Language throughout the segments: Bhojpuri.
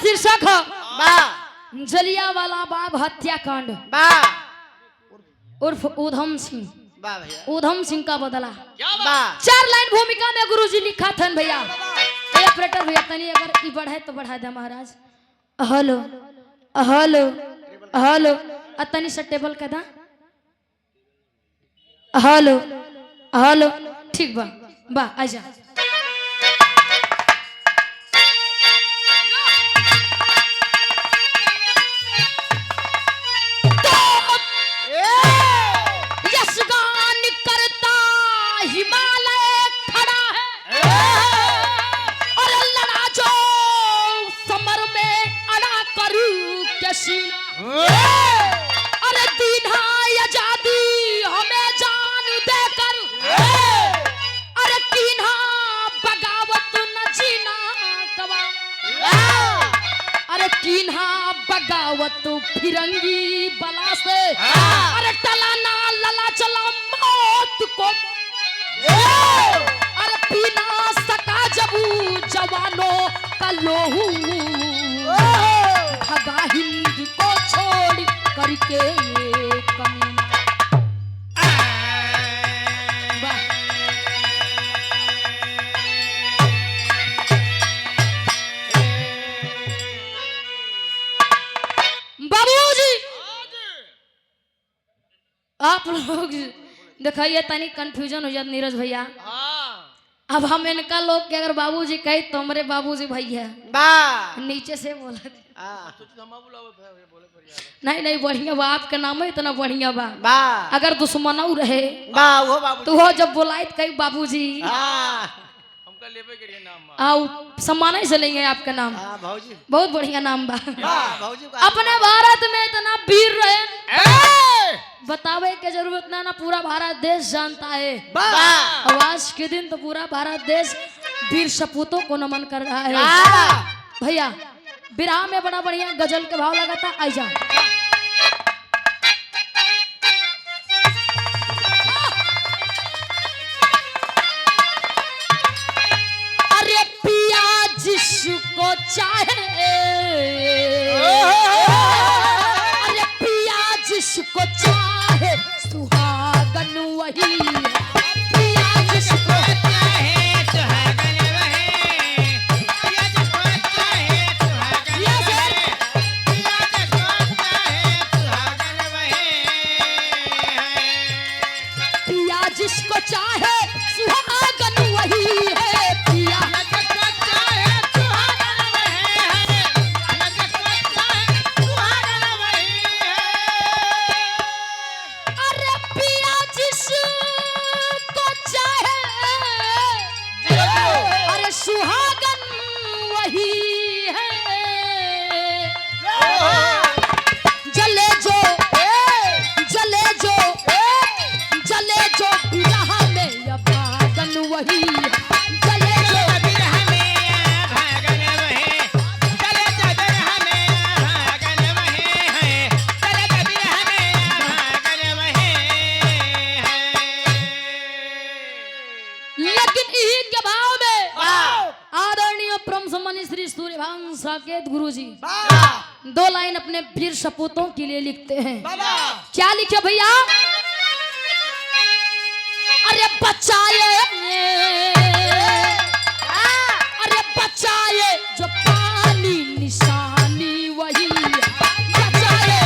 शीर्षक है जलियांवाला बाग हत्याकांड उर्फ उधम सिंह। उधम सिंह का बदला 4 लाइन भूमिका में गुरुजी लिखा था भैया। ऑपरेटर भैया तनी अगर बढ़े तो बढ़ा दे महाराज। हेलो हेलो हेलो तनी से टेबल का दा। हेलो हेलो ठीक बा बा आजा। अरे दीना आजादी हमें जान देकर अरे कीन्हा बगावत न जीना कवा अरे कीन्हा बगावत फिरंगी बला से अरे टलाना लला चला मौत को अरे पीना सका जबू जवानों का लोहू भगा हिंद को छोड़ करके कमीना। बाबूजी आप लोग दिखाइए तनी कंफ्यूजन हो जाता नीरज भैया। अब हम इनका लोग के अगर बाबूजी कहे तो हमारे बाबूजी भैया नीचे से बोला नहीं नहीं बढ़िया बा आपका नाम है इतना बढ़िया बा अगर दुश्मन रहे तो हो जब बुलाए तो कही बाबूजी हमका लेबे करिए नाम आओ सम्मान से लेंगे आपका नाम बहुत बढ़िया नाम बा। अपने भारत में इतना वीर रहे बतावे के जरूरत ना पूरा भारत देश जानता है। आज के दिन तो पूरा भारत देश वीर सपूतों को नमन कर रहा है। भैया विराह में बड़ा बढ़िया गजल के भाव लगा था आजा। अरे पिया जिसको चाहे अरे पिया जिसको चाहे सुहागन वही पिया जिसको चाहे सुहागन वही पिया जिसको चाहे सुहागन वही पिया जिसको चाहे सुहागन वही है पिया साकेत गुरुजी 2 लाइन अपने वीर सपूतों के लिए लिखते हैं। क्या लिखे भैया? अरे बचाए अरे बचाए जो पानी निशानी वही बचाए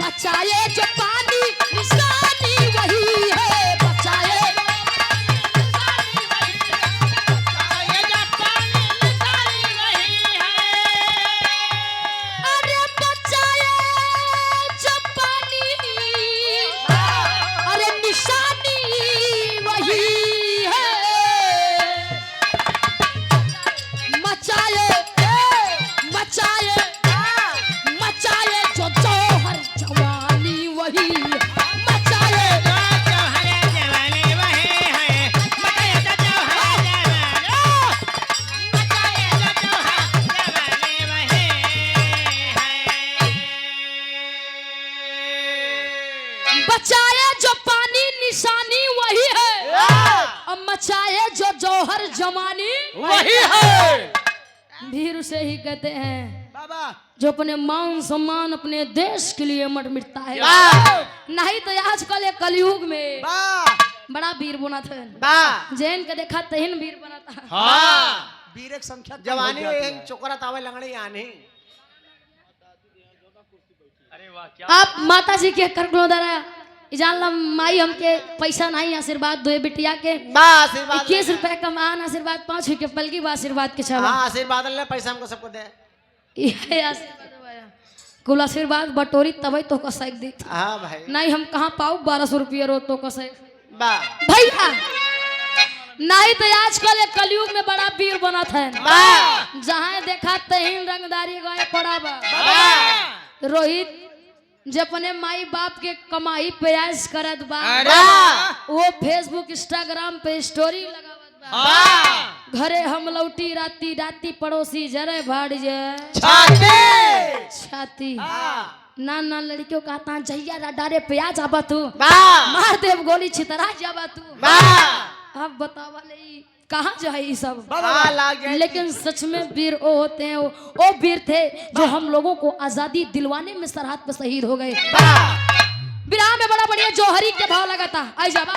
बचाए जो पानी निशानी वही है बचाए अरे बचाए जो पानी अरे निशानी वही है मचाए मचाए मचाए जो जौहर जवानी वही बचाए जो पानी निशानी वही है, और मचाए जो जौहर जमानी वही है। वीर से ही कहते हैं जो अपने मान सम्मान अपने देश के लिए मर मिटता है। नहीं तो आजकल एक कलयुग में बड़ा वीर बना था, जैन के देखा तहिन वीर बना था। हाँ वीर एक संख्या जवानी में चोकरा तावे लंगड़े आने। अरे वाह क्या आप माता जी के कर दरा जान ला माई हमके पैसा नहीं आशीर्वाद दो बिटिया के आशीर्वाद 21 रुपए कमान आशीर्वाद 5 के पलकी बा आशीर्वाद के छावा। हाँ आशीर्वाद ले पैसा हमको सबको दे। ये आशीर्वाद भैया कुल आशीर्वाद बटोरी तब तो को सैक दी। हाँ भाई नहीं हम कहाँ पाऊ 1200 रुपये रो तो को सैक वाह भैया। नहीं तो आजकल एक कलयुग में बड़ा वीर बना था, जहाँ देखा तहिन रंगदारी गए पड़ा बा। रोहित जो अपने माई बाप के कमाई प्रयास करत बा, वो फेसबुक इंस्टाग्राम पे स्टोरी लगावत बा। घरे हम लौटी राती राती पड़ोसी जरे भाड़ जे छाती ना ना लड़कियों का ता जहिया डारे प्याज आबा तू मार देव गोली छितरा जाबा तू। अब बतावा ले कहाँ जो है ये सब। लेकिन सच में वीर वो होते हैं, वो वीर थे जो हम लोगों को आजादी दिलवाने में सरहद पे शहीद हो गए। विराम में बड़ा बढ़िया जौहरी के भाव लगा था। आई जाबा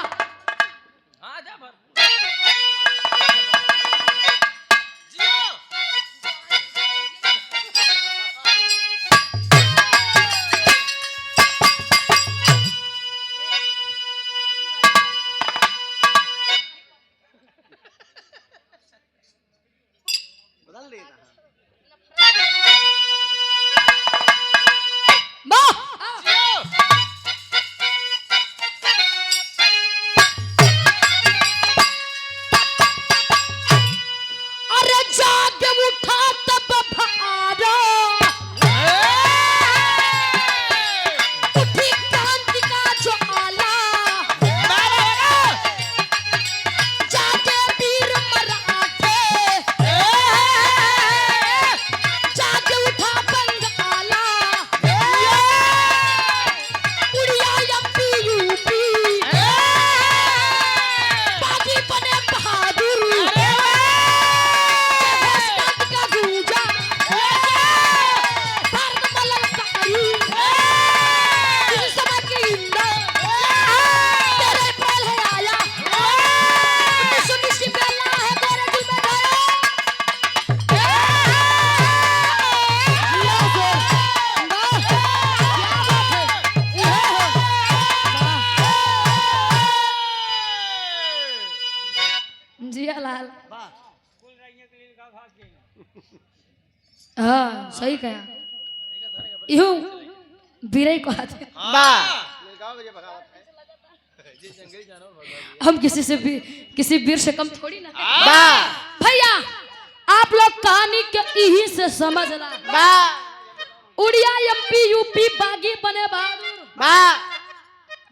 हाँ सही कहा यूं बीरे को आते हम किसी वीर से कम थोड़ी ना भैया। आप लोग कहानी के यही से समझ ला। उड़िया एमपी यूपी बागी बने बहादुर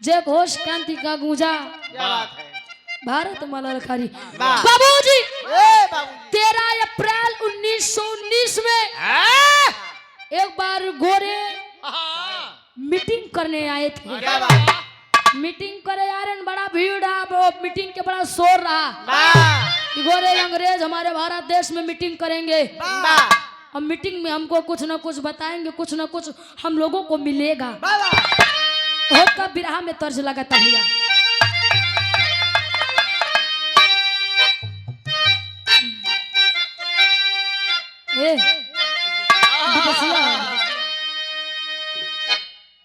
जय घोष क्रांति का गूंजा भारत माला ललकारी। बाबूजी 13 अप्रैल 1919 में एक बार गोरे मीटिंग करने आए थे। मीटिंग करे यार बड़ा भीड़ रहा, मीटिंग के बड़ा शोर रहा। गोरे अंग्रेज हमारे भारत देश में मीटिंग करेंगे और मीटिंग में हमको कुछ न कुछ बताएंगे, कुछ न कुछ हम लोगों को मिलेगा। बहुत का बिरहा में तर्ज लगाता भैया।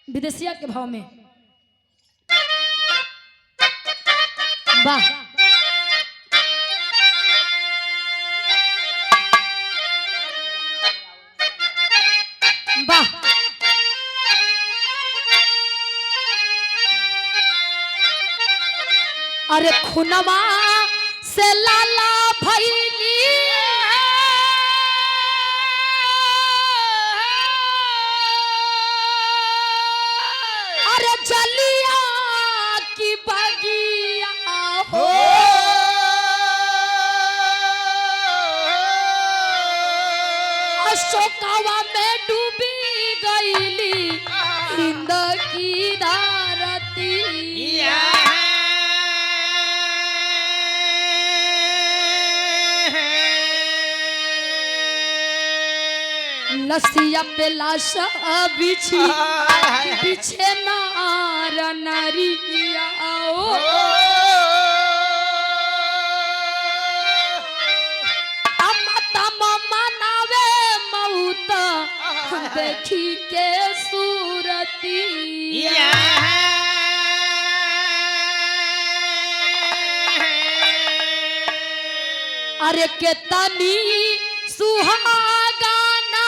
विदेशिया के भाव में वाह वाह अरे खुनमा से लाला भैली अरे जलिया की बगिया हो अशोकावा में डूबी गईली हिंद की धारती लसिया पे लाशा बिछी पीछे नारा नारिया मनावे मऊत देखी के सूरती अरे के तनी सुहागाना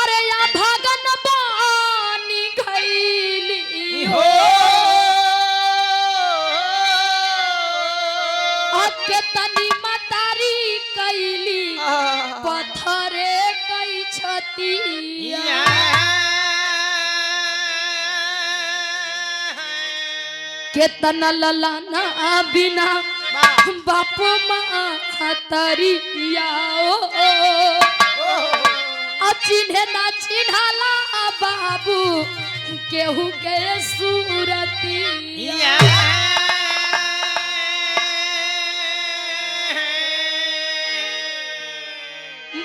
अरे या भगन बानी गईली हो के तनी मतारी कैली पत्थरे कई छती केतना ललाना बिना बाप महतरिया चिन्हे ना चिन्हाला बाबू केहू के सूरतिया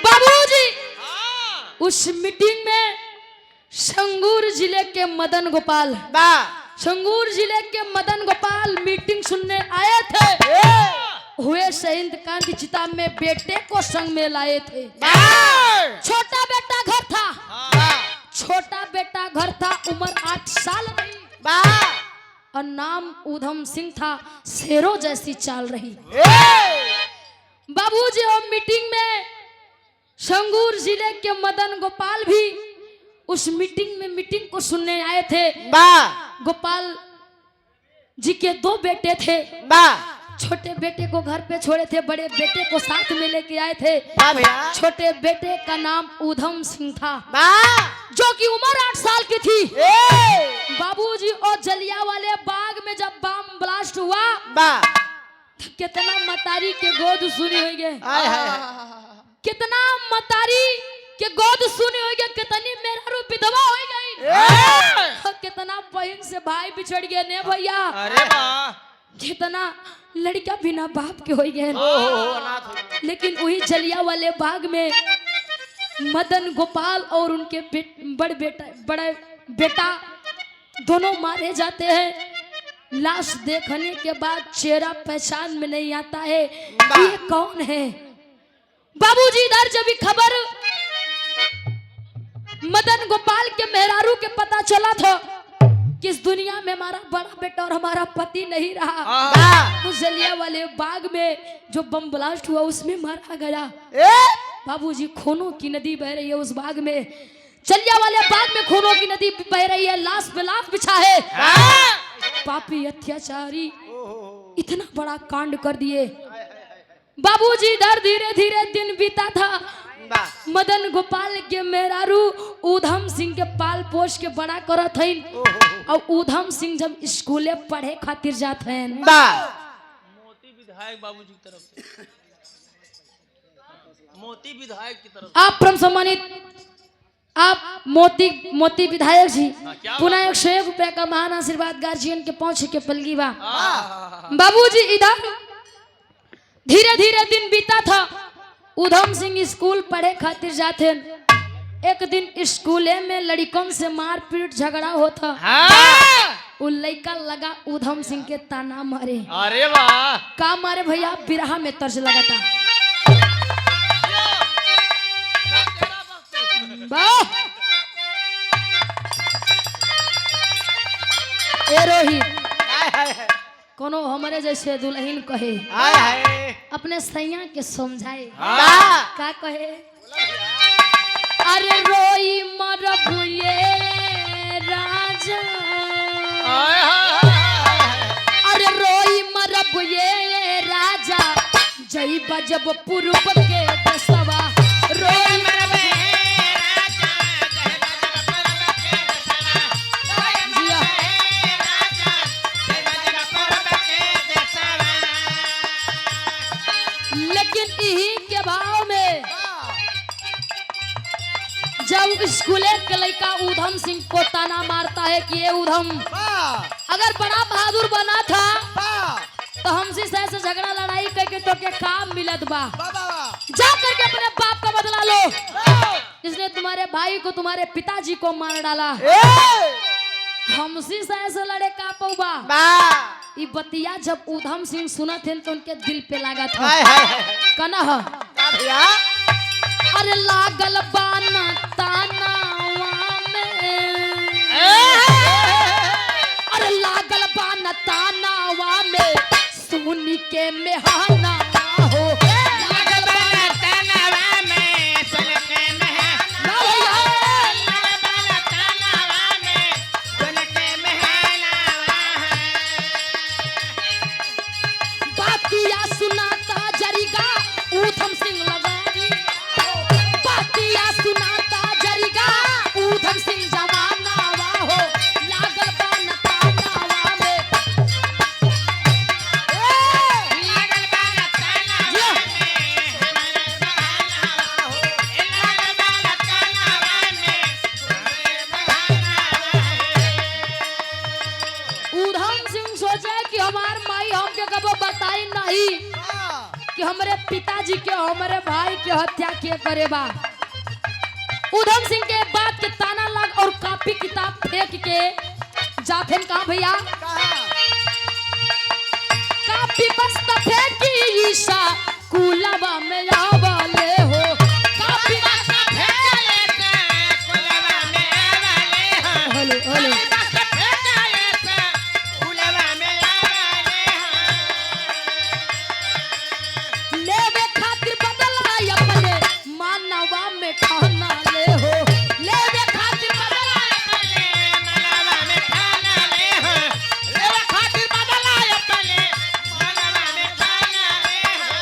बाबूजी उस मीटिंग में संगूर जिले के मदन गोपाल संगूर जिले के मदन गोपाल मीटिंग सुनने आए थे हुए शहीद कांति चिता में बेटे को संग में लाए थे छोटा बेटा घर था छोटा बेटा घर था उम्र 8 साल और नाम उधम सिंह था शेरों जैसी चाल रही बाबूजी और मीटिंग में संगूर जिले के मदन गोपाल भी उस मीटिंग को सुनने आए थे गोपाल जी के 2 बेटे थे छोटे बेटे को घर पे छोड़े थे बड़े बेटे को साथ में लेके आए थे छोटे बेटे का नाम उधम सिंह था जो कि उम्र 8 साल की थी बाबूजी और जलियांवाले बाग में जब बम ब्लास्ट हुआ तो कितना मतारी के गोद सुनी हुई है कितना मतारी के गोद सुनी हो गया कितनी मेरा रूप विधवा हो गई कितना बहन से भाई बिछड़ गए ने भैया अरे वाह कितना लड़का बिना बाप के हो गए लेकिन वही जलियांवाले बाग में मदन गोपाल और उनके बड़ा बेटा दोनों मारे जाते हैं लाश देखने के बाद चेहरा पहचान में नहीं आता है ये कौन है बाबूजी इधर जब खबर मदन गोपाल के मेहरारू के पता चला था कि इस दुनिया में हमारा बड़ा बेटा और हमारा पति नहीं रहा उस जलियांवाले बाग में जो बम ब्लास्ट हुआ उसमें मारा गया बाबूजी खूनों की नदी बह रही है उस बाग में जलियांवाले बाग में खूनों की नदी बह रही है लाश पे लाश बिछा है पापी अत्याचारी इतना बड़ा कांड कर दिए बाबूजी इधर धीरे धीरे दिन बीता था मदन गोपाल के मेहरारू उधम सिंह के पाल पोष के बड़ा करत हईन और उधम सिंह जब स्कूले पढ़े खातिर जात हैं मोती विधायक बाबूजी की तरफ से मोती विधायक की तरफ आप परम सम्मानित आप मोती विधायक जी पुनः 101 रुपया का महान आशीर्वाद गार्जियन के पहुंचे के पलगी बा बाबूजी इधर धीरे धीरे दिन बीता था उधम सिंह स्कूल पढ़े खातिर जाते एक दिन स्कूले में लड़कों से मारपीट झगड़ा होता वो लड़का लगा उधम सिंह के ताना मारे अरे वाह का मारे भैया बिरहा में तर्ज लगा था ए रोहित कोनो हमारे जैसे दुल्हन कहे अपने सैया के समझाए का कहे अरे रोई मरब ये राजा अरे रोई मरब ये राजा जई बजब पूर्व के दसवा रोई मरब जब स्कूले के लड़का उधम सिंह को ताना मारता है कि ये उधम अगर बड़ा बहादुर बना था तो हमसे से झगड़ा लड़ाई करके तो के काम मिलत बा, जा करके अपने बाप का बदला लो जिसने तुम्हारे भाई को तुम्हारे पिताजी को मार डाला। हमसे से लड़े का पौबा ये बतिया जब उधम सिंह सुना थे तो उनके दिल पे लगा था कना भैया अरे लागल बाना तानावा में, अरे लागल बाना तानावा में सुनी के मेहाना हो, लागल बाना तानावा में सुन के मेहाना लागल बाना तानावा में सुन के मेहाना बातिया सुनाता जरिगा उधम सिंह लगा सुनाता जरिगा उधम सिंह जवाना हो, लागल बाना तानावा में लागल बाना तानावा में उधम सिंह सोचे कि हमार माई हमके कबो बताई नहीं कि हमारे पिताजी के हमारे भाई के हत्या के करे बा। उधम सिंह के बात के ताना लग और कॉपी किताब फेंक के जाफिन कहा भैया कॉपी बस्ता फेंकी ईशा कुलवा में आवले हो, कॉपी बस्ता फेंक के कुलवा में आवले हो, हेलो हेलो बस्ता फेंक के कुलवा में आवले हो, लेवे खातिर बदला अपने मानवा में ठहना हो, लेवे खातिर बदला अपने मानवा में ठहना हो, लेवे खातिर बदला अपने मानवा में ठहना हो,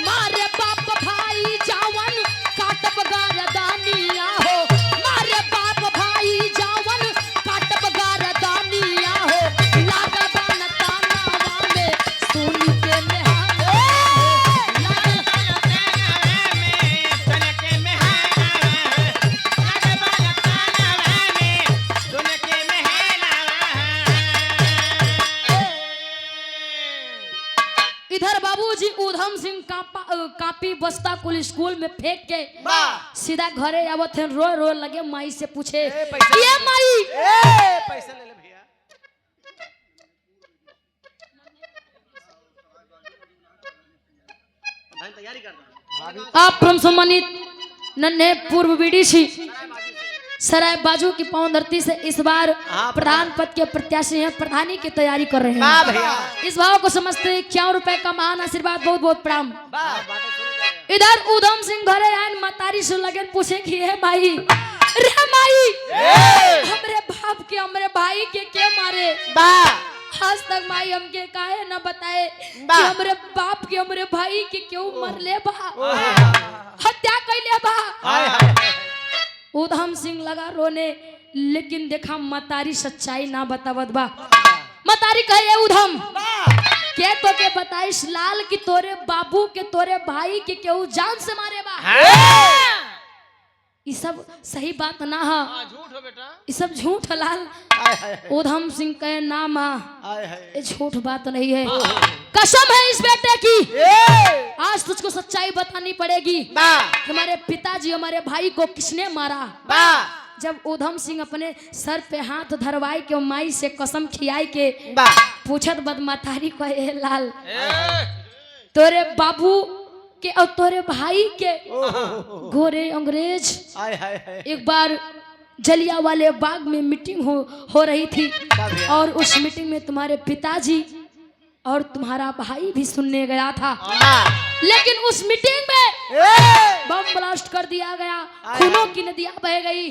मारे बाप भाई जावन काटब गारदानिया हो, मारे बाप भाई जावन काटब गारदानिया हो, लागल बाना तानावा में सुनी के मेहाना हो, लागल बाना तानावा में सुन के मेहाना हो, लागल बाना तानावा में सुन के मेहाना हो। इधर बाबूजी उधम सिंह कापी बस्ता कुल स्कूल में फेंक के सीधा घरे आवत हैं, रो रो लगे माई से पूछे ये माई पैसा ले ले भैया भाई तैयारी कर रहा आप परम सम्मानित नन्हे पूर्व बीडीसी सराय बाजू की पावन धरती से इस बार प्रधान पद के प्रत्याशी हैं, प्रधानी की तैयारी कर रहे हैं भैया इस भाव को समझते 51 रुपए का महान आशीर्वाद बहुत बहुत प्रणाम। इधर उधम सिंह घरे आए मतारी से लगन पूछे कि हे माई रे माई हमरे बाप के हमरे भाई के मारे आज तक माई हमके काहे न बताए कि हमरे बाप के हमरे भाई के क्यों मरले बा हत्या कैले बा। उधम सिंह लगा रोने लेकिन देखा मतारी सच्चाई ना बतावत बा। मतारी कहे उधम के तो के बताइस लाल की तोरे बाबू के तोरे भाई के केहू जान से मारे बा। ये सब सही बात ना है, झूठ हो बेटा, ये सब झूठ है लाल। उधम सिंह कहे ना माँ ये झूठ बात नहीं है, कसम है इस बेटे की, आज तुझको सच्चाई बतानी पड़ेगी। हमारे पिताजी हमारे भाई को किसने मारा? जब उधम सिंह अपने सर पे हाथ धरवाई के माई से कसम खियाई के पूछत बदमातारी को ए लाल तोरे बाबू के और तोरे भाई के गोरे अंग्रेज एक बार जलियांवाले बाग में मीटिंग हो रही थी और उस मीटिंग में तुम्हारे पिताजी और तुम्हारा भाई भी सुनने गया था, लेकिन उस मीटिंग में बम ब्लास्ट कर दिया गया, खूनों की नदियां बह गई,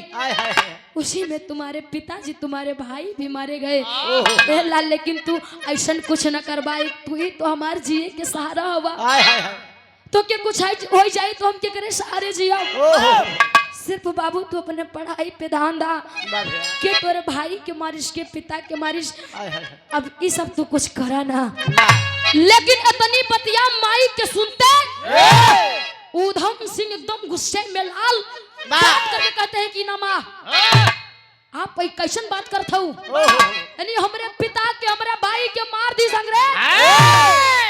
उसी में तुम्हारे पिताजी तुम्हारे भाई भी मारे गए। लाल लेकिन तू ऐसा कुछ न करवाई, तू ही तो हमारे जिए के सहारा हुआ, तो क्या कुछ हो जाए तो हम क्या करें सहारे जिया। सिर्फ बाबू तू अपने पढ़ाई पे ध्यान दा के तोरे भाई के मारिश के पिता के मारिश, अब ये सब तू कुछ करा ना। लेकिन इतनी बतिया माई के सुनते उधम सिंह एकदम गुस्से में लाल बात करके कहते हैं कि ना माँ आप कैसन बात करत हूँ? यानी हमरे पिता के हमरे भाई के मार दी संग रे।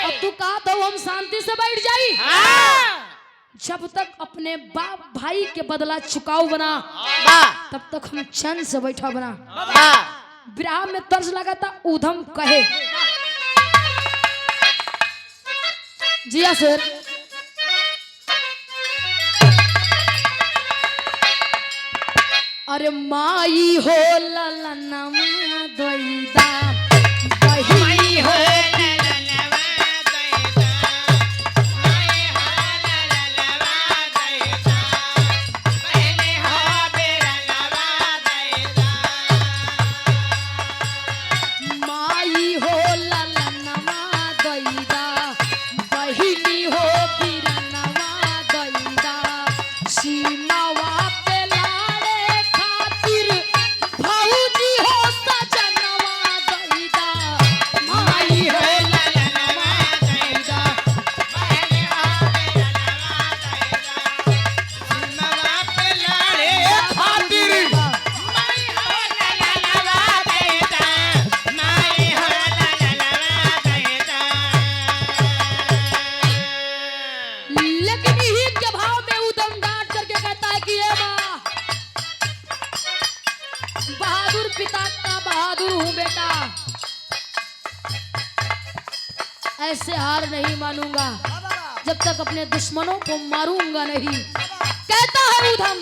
अब तू कहा तो हम शांति से बैठ जाई। जब तक अपने बाप भाई के बदला चुकाऊ बना तब तक हम चैन से बैठा बना। विराह में तर्ज लगा था ऊधम कहे जिया सर अरे माई हो ललनमा दोइदा बहिनी हो बहादुर पिता का बहादुर हूँ बेटा, ऐसे हार नहीं मानूंगा जब तक अपने दुश्मनों को मारूंगा नहीं, कहता है ऊधम।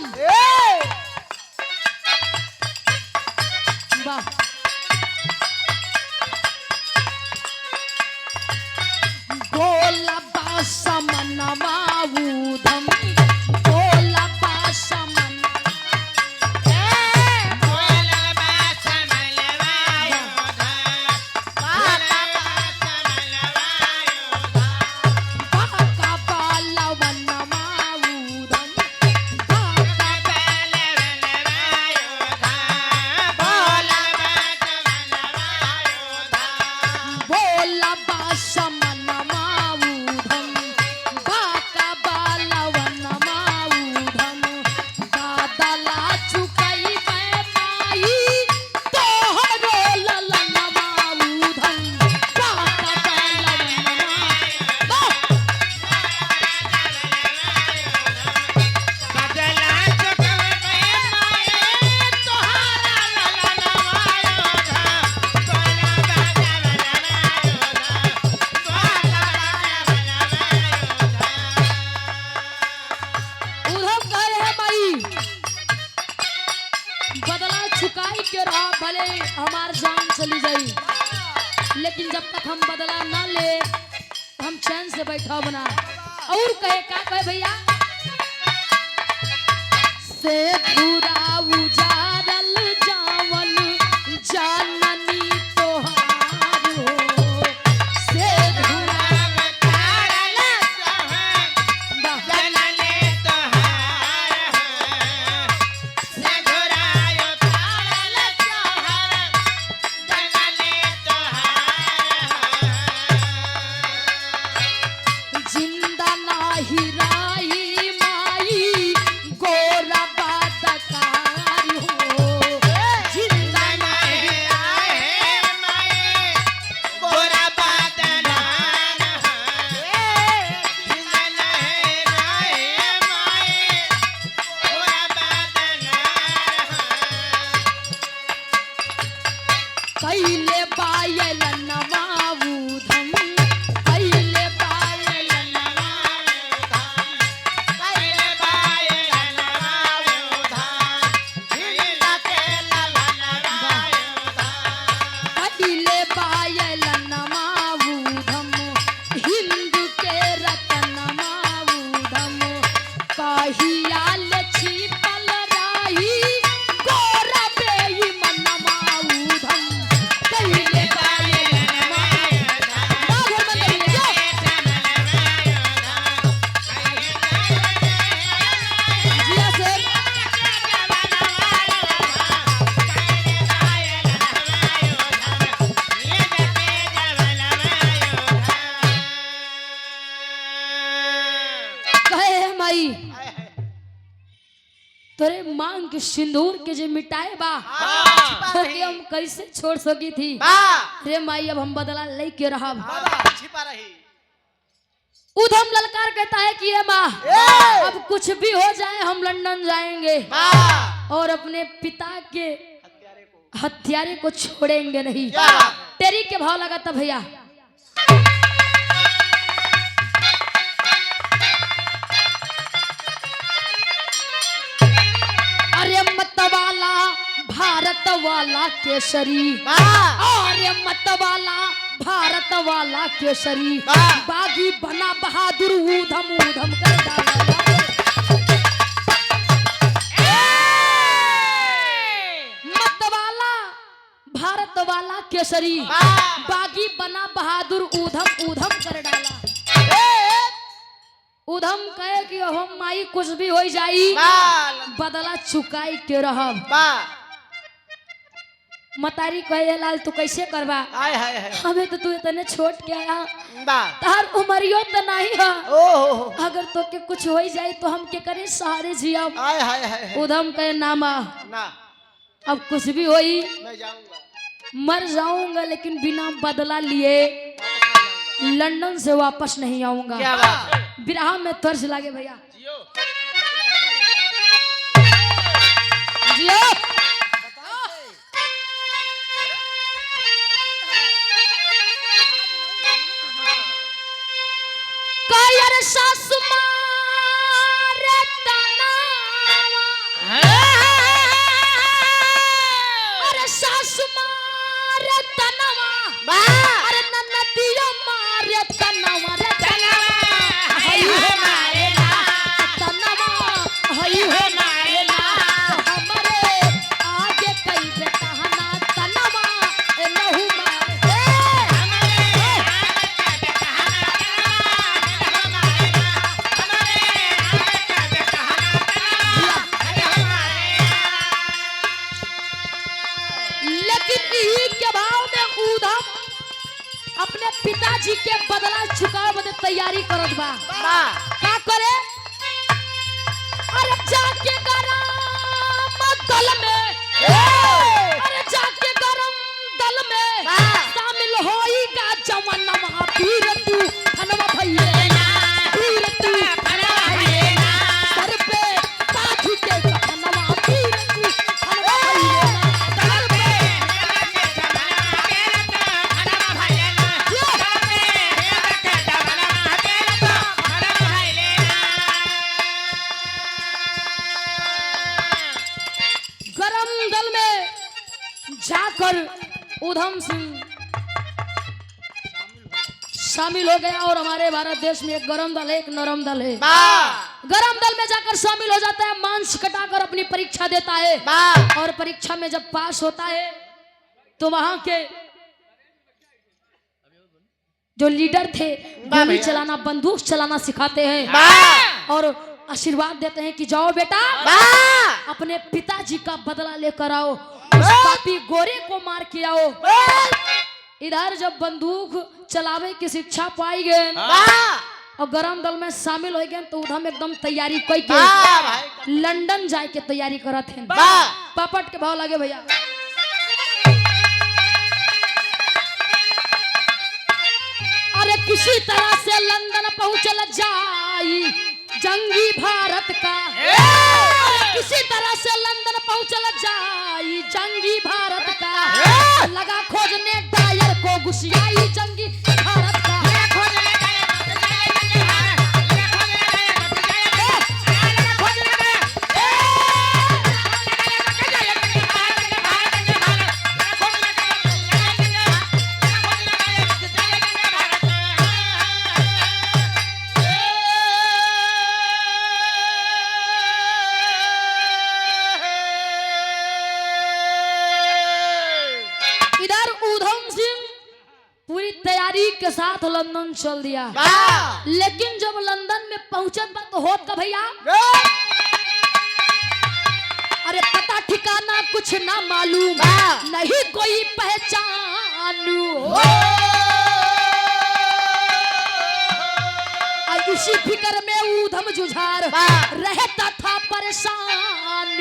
वाह बोला बासा मनवा ऊधम, बोला बासा भले हमार जान चली जाई, लेकिन जब तक हम बदला ना ले हम चैन से बैठा बना। और कहे का कहे भैया से पूरा उजारल जावन जाननी तोहार हो, से पूरा उजारल जावन जाननी तोहार हो, से पूरा उजारल जावन जाननी तोहार हो, जिंदा नाही राई माई गोरा बात का तोरे मांग के सिंदूर के जे मिटाए बा तो के हम कैसे छोड़ सकी थी। रे माई अब हम बदला लेके रहब। छिपा रही। उधम ललकार कहता है कि ये माँ अब कुछ भी हो जाए हम लंदन जाएंगे और अपने पिता के हत्यारे को छोड़ेंगे नहीं। तेरी के भाव लगा था भैया। अरे मतवाला भारत वाला केसरी, अरे मतवाला भारत वाला केसरी, बागी बना बहादुर ऊधम ऊधम कर डाला। मतवाला भारत वाला केसरी, बागी बना बहादुर ऊधम ऊधम कर डाला। उधम कहे कि हम माई कुछ भी हो जाई बदला चुकाई के रहब। मतारी कहे लाल तू कैसे करवा, हमें तो तू इतने छोट के आया, तार उमरियो तो नहीं है, अगर तो के कुछ हो जाए तो हम के करे सहारे जिया। उधम कहे नामा अब कुछ भी होई मर जाऊंगा लेकिन बिना बदला लिए लंदन से वापस नहीं आऊंगा। बिरहा में तर्ज लागे भैया। जियो कायर सासु मारे तनावा, अरे सासु मारे तनावा, अरे ननदियो मारे तनावा रे तनावा, हई हो मारे ना तनावा, हई हो मारे ना हमरे आगे कई बेटहना तनावा ए नहु मारे अपने पिताजी के बदला चुकावे बदे तैयारी करत बा। का करे, अरे जाके गरम दल में, अरे जाके गरम दल में शामिल होईगा जवानवा पीर तू हनवा भइए ना, पीर तू हनवा भइए ना, सर पे पाथी के हनवा पीर तू हनवा भइए ना, सर पे जाकर उधम सिंह शामिल हो गया। और हमारे भारत देश में एक गरम दल है एक नरम दल है। गरम दल में जाकर शामिल हो जाता है, मांस कटाकर अपनी परीक्षा देता है और परीक्षा में जब पास होता है तो वहां के जो लीडर थे गोली चलाना बंदूक चलाना सिखाते हैं और आशीर्वाद देते हैं कि जाओ बेटा अपने पिताजी का बदला लेकर आओ, उस पापी गोरे को मार के आओ। इधर जब बंदूक चलावे की शिक्षा पाई गए और गरम दल में शामिल हो गए तो उधम एकदम तैयारी कोई के लंदन जाए के तैयारी करत हैं। पापट के भाव लगे भैया। अरे किसी तरह से लंदन पहुंचल जाई जंगी भारत का, किसी तरह से लंदन पहुंचल जाई जंगी भारत का, लगा खोजने डायर को घुसियाई जंगी भारत का, के साथ लंदन चल दिया। लेकिन जब लंदन में पहुंचत बा तो होत का भैया, अरे पता ठिकाना कुछ ना मालूम, नहीं कोई पहचानू, और इसी फिक्र में ऊधम जुझार रहता था परेशान।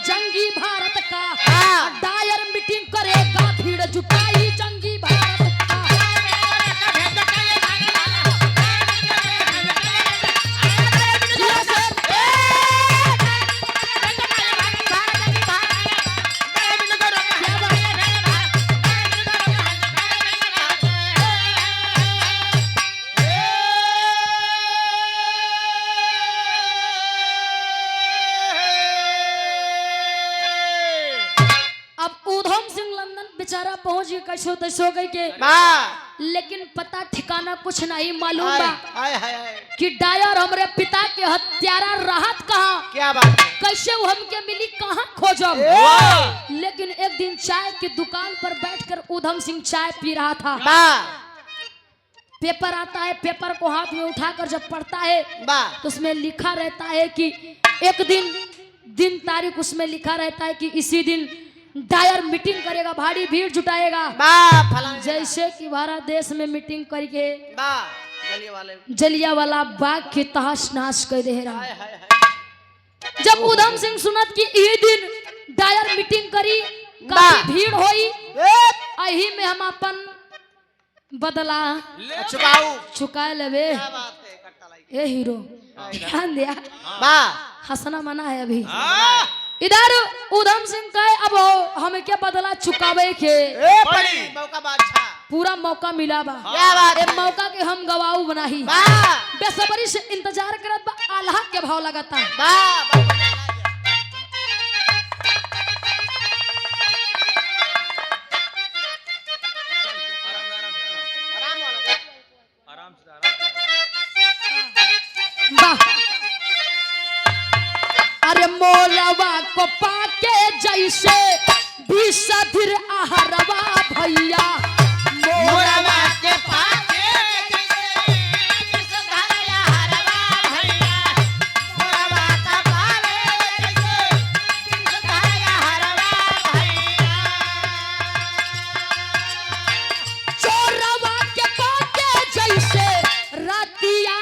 जंगी भारत का डायर मीटिंग करेगा भीड़ जुटाई जंगी भारत का बेचारा पहुंच गया कैसो तैसो गई के लेकिन पता ठिकाना कुछ नहीं मालूम बा कि डायर हमरे पिता के हत्यारा राहत कहाँ क्या बात है कैसे वो हमके मिली कहाँ खोजब लेकिन एक दिन चाय की दुकान पर बैठकर उधम सिंह चाय पी रहा था पेपर आता है पेपर को हाथ में उठाकर जब पढ़ता है तो उसमें लिखा रहता है कि एक दिन तारीख उसमें लिखा रहता है कि इसी दिन डायर मीटिंग करेगा भारी भीड़ जुटाएगा जैसे कि भारत देश में मीटिंग करके जलियांवाला बाग के तहस नहस कर दे रहा जब उधम सिंह सुनत कि ये दिन डायर मीटिंग करी काफी भीड़ होई अही में हम अपन बदला चुका लेवे ए हीरो ध्यान दिया हंसना मना है अभी इधर उधम सिंह कहे अब हमें क्या बदला चुकावे के पूरा मौका मिला बा मौका के हम गवाऊ बनाही बेसब्री से इंतजार करत बा आल्हा के भाव लगाता अरे मोलवा को पाके जैसे विषधीर आहरवा भैया मोलवा के पाके जैसे विषधीर आहरवा भैया मोलवा का पावे जैसे विषधीर आहरवा भैया चोरवा के पाके जैसे रातिया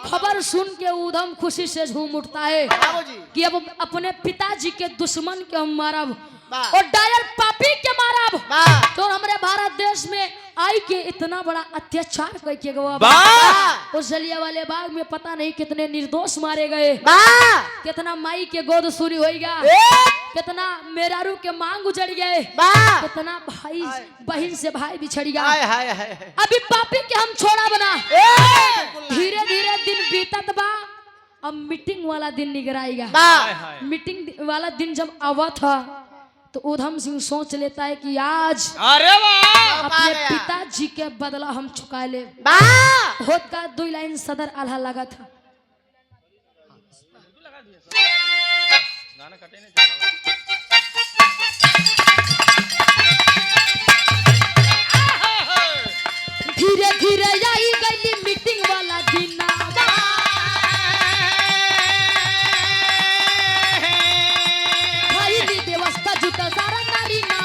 खबर सुन के उधम खुशी से झूम उठता है कि अब अपने पिताजी के दुश्मन के हम मारब और डायर पापी के मारब तो हमारे भारत देश में आई के इतना बड़ा अत्याचार करके गवा उस जलियांवाले बाग में पता नहीं कितने निर्दोष मारे गए कितना माई के गोद सूरी हो गया कितना मेरारू के मांग उजड़ गए कितना भाई बहन से भाई बिछड़ गया अभी पापी के हम छोड़ा बना धीरे धीरे दिन बीतत बा अब मीटिंग वाला दिन निकल आएगा मीटिंग वाला दिन जब आवा था तो उधम सिंह सोच लेता है कि आज अपने पिताजी के बदला हम चुका ले होत का 2 लाइन सदर आल्हा लगा था धीरे धीरे आई गई मीटिंग वाला दिन व्यवस्था जुटा सारा नारी ना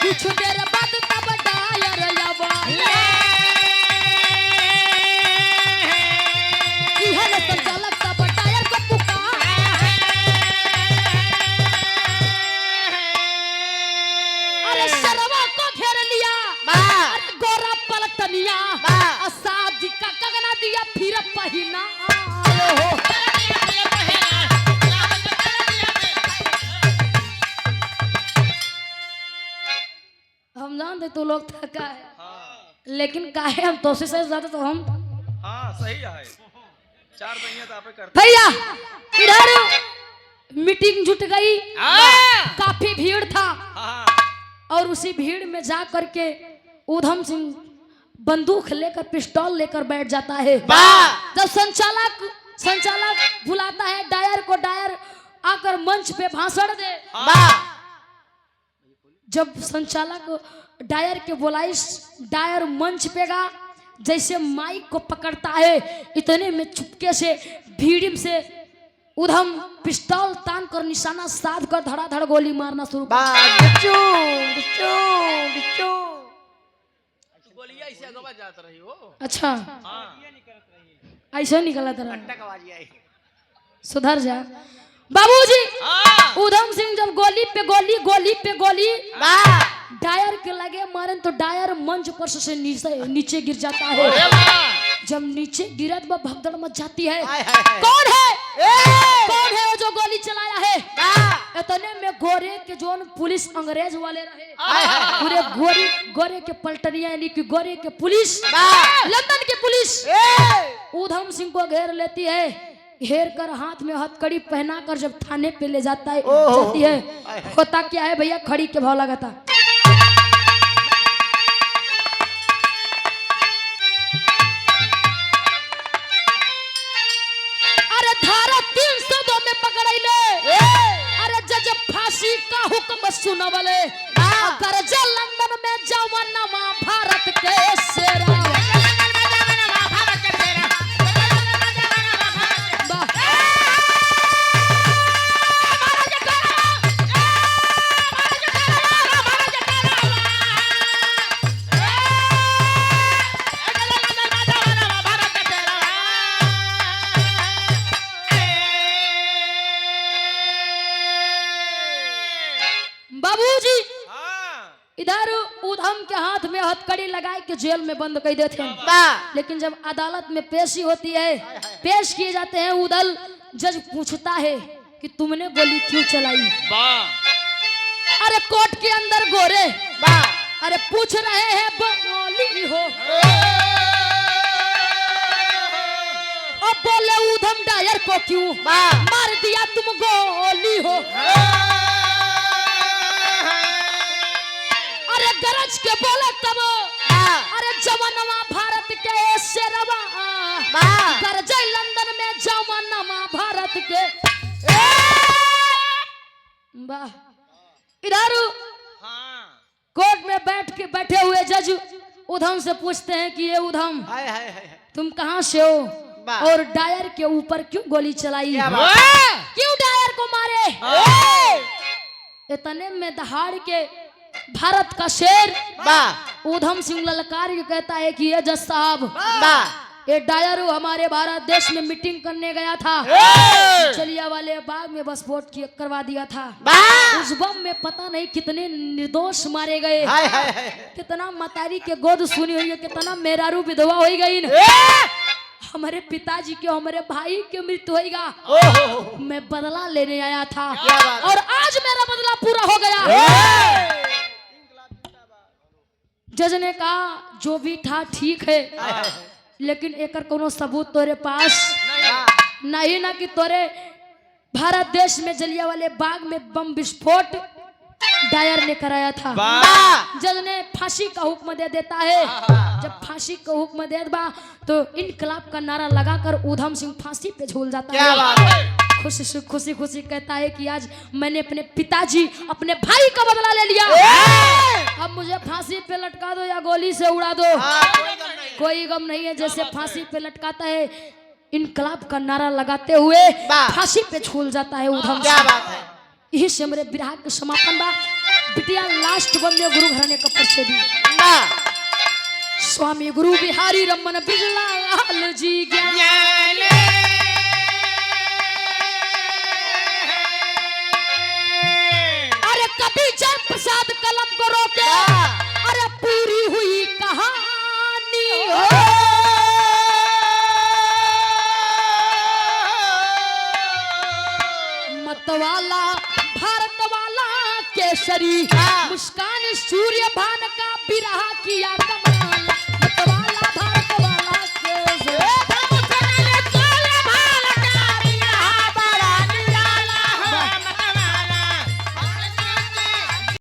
कुछ देर बाद तब डायर दे तू लोग थका है, हाँ लेकिन काहे हम तो से ज्यादा तो हम हाँ सही है। 4 पहिया तो आपे करते भैया इधर मीटिंग जुट गई, काफी भीड़ था हाँ और उसी भीड़ में जा करके ऊधम सिंह बंदूक लेकर पिस्टल लेकर बैठ जाता है। जब संचालक बुलाता है डायर को, डायर आकर मंच पे भाषण दे। जब संचालक डायर के बुलाई, डायर मंच पे गा, जैसे माइक को पकड़ता है इतने में चुपके से भीड़ से उधम पिस्टल तान कर निशाना साध कर धड़ाधड़ गोली मारना शुरू गोलियां ऐसे अगवा जात रही हो। अच्छा हाँ ऐसे निकला तरह, टक आवाज आई। सुधर जा बाबूजी। उधम सिंह जब गोली पे गोली डायर के लगे मारन तो डायर मंच पर से नीचे गिर जाता है। जब नीचे गिरा तो भगदड़ मच जाती है। कौन है वो जो गोली चलाया है? इतने में गोरे के जोन पुलिस अंग्रेज वाले रहे, पूरे गोरे के पलटनिया यानी कि गोरे के पुलिस, लंदन की पुलिस उधम सिंह को घेर लेती है। घेर कर हाथ में हथकड़ी पहना कर जब थाने पे ले जाती है। होता क्या है भैया, खड़ी के भाव लगाता। अरे धारा 302 में पकड़े ले। अरे जज फांसी का हुक्म सुनवले, अगर जो लंदन में जवानमा भारत के शेरा। बाबूजी इधर उधम के हाथ में हथकड़ी लगाए के जेल में बंद कर देते हैं। लेकिन जब अदालत में पेशी होती है, पेश किए जाते हैं, उधर जज पूछता है कि तुमने गोली क्यों चलाई? अरे कोर्ट के अंदर गोरे अरे पूछ रहे हैं बंगाली हो। अब बोले उधम डायर को क्यों मार दिया तुम गोली हो? अरे गरज के बोले तब अरे जवानमा भारत के शेरवा, गरजे लंदन में जवानमा भारत के। वाह। इधर कोर्ट में बैठे हुए जज उधम से पूछते हैं कि ये उधम तुम कहाँ से हो और डायर के ऊपर क्यों गोली चलाई, क्यों डायर को मारे? इतने में दहाड़ के भारत का शेर उधम सिंह ललकार के कहता है कि ये जज साहब, ये डायर हमारे भारत देश में मीटिंग करने गया था, जलियांवाले बाग में विस्फोट करवा दिया था। उस बम में पता नहीं कितने निर्दोष मारे गए, कितना मतारी के गोद सुनी हुई है, कितना मेहरारू विधवा हो गई। हमारे पिताजी के, हमारे भाई के मृत्यु होगा। मैं बदला लेने आया था और आज मेरा बदला पूरा हो गया। जज ने कहा जो भी था ठीक है, लेकिन एकर कोनो सबूत तोरे पास नहीं ना कि तोरे भारत देश में जलियांवाले बाग में बम विस्फोट डायर ने कराया था। जज ने फांसी का हुक्म दे देता है। जब फांसी का हुक्म दे दबा तो इनकलाब का नारा लगाकर उधम सिंह फांसी पे झूल जाता है। खुशी कहता है कि आज मैंने अपने पिताजी, अपने भाई का बदला ले लिया। अब मुझे फांसी पे लटका दो या गोली से उड़ा दो, कोई गम नहीं है। जैसे फांसी पे लटकाता है, इनकलाब का नारा लगाते हुए फांसी पे झूल जाता है उधम सिंह। यही से मेरे विराह के समापन बा। बिटिया लास्ट बंदे गुरु घराने का परिचय दी। स्वामी गुरु बिहारी रमन बिरला जी ज्ञान। अरे कभी जय प्रसाद कलम को रोके, अरे पूरी हुई कहानी हो। मतवाला भारत वाला केसरी मुस्कान सूर्य भान का बिरहा किया